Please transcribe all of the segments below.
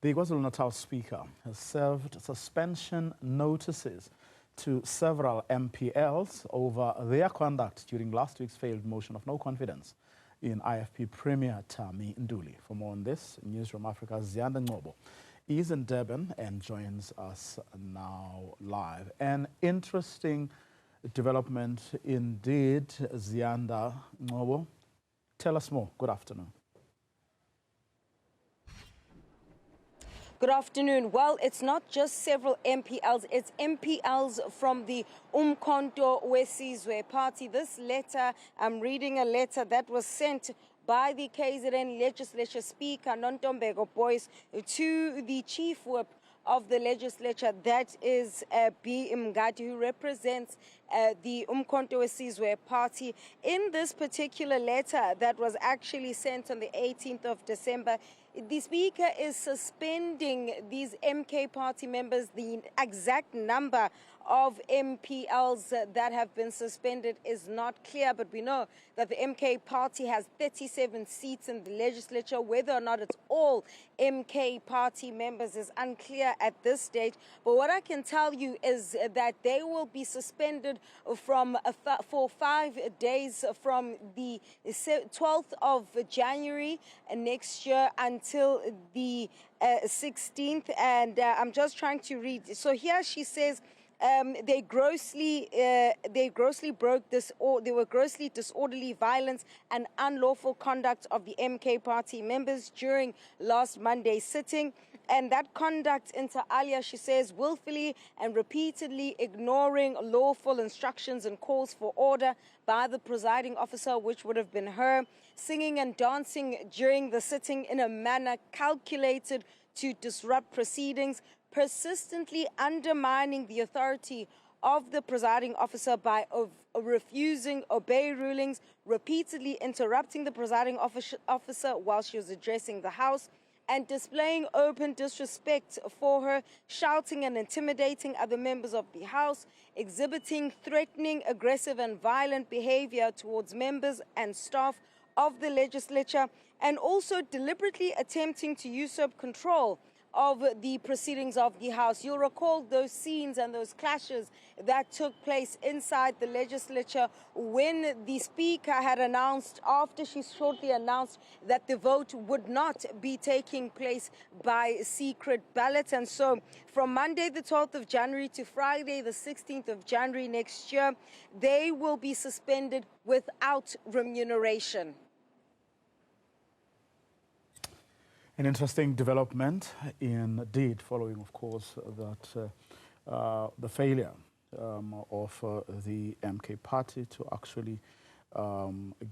The KwaZulu-Natal Speaker has served suspension notices to several MPLs over their conduct during last week's failed motion of no confidence in IFP Premier Thami Ntuli. For more on this, Newzroom Afrika's Ziyanda Ngcobo is in Durban and joins us now live. An interesting development indeed, Ziyanda Ngcobo. Tell us more. Good afternoon. Good afternoon. Well, it's not just several MPLs, it's MPLs from the Umkhonto weSizwe party. This letter, I'm reading a letter that was sent by the KZN legislature speaker, Nontombeko Boyce, to the chief whip of the legislature, that is B. Mngadi, who represents the Umkhonto weSizwe party. In this particular letter that was actually sent on the 18th of December, the speaker is suspending these MK party members. The exact number of MPLs that have been suspended is not clear, but we know that the MK party has 37 seats in the legislature. Whether or not it's all MK party members is unclear at this stage. But what I can tell you is that they will be suspended for 5 days from the 12th of January next year until the 16th. And I'm just trying to read. So here she says, they were grossly disorderly violence and unlawful conduct of the MK party members during last Monday's sitting. And that conduct, inter alia, she says, willfully and repeatedly ignoring lawful instructions and calls for order by the presiding officer, which would have been her, singing and dancing during the sitting in a manner calculated to disrupt proceedings, persistently undermining the authority of the presiding officer by refusing obey rulings, repeatedly interrupting the presiding officer while she was addressing the House, and displaying open disrespect for her, shouting and intimidating other members of the House, exhibiting threatening, aggressive and violent behavior towards members and staff of the legislature, and also deliberately attempting to usurp control of the proceedings of the House. You'll recall those scenes and those clashes that took place inside the legislature when the speaker had announced, after she shortly announced, that the vote would not be taking place by secret ballot. And so from Monday the 12th of January to Friday the 16th of January next year, they will be suspended without remuneration. An interesting development indeed, following, of course, that the failure of the MK party to actually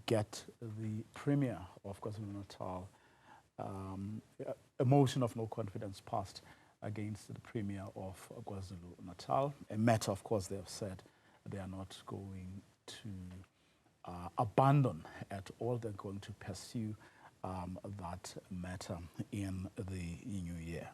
get the Premier of KwaZulu-Natal a motion of no confidence passed against the Premier of KwaZulu-Natal. A matter, of course, they have said they are not going to abandon at all. They're going to pursue that matter in the new year.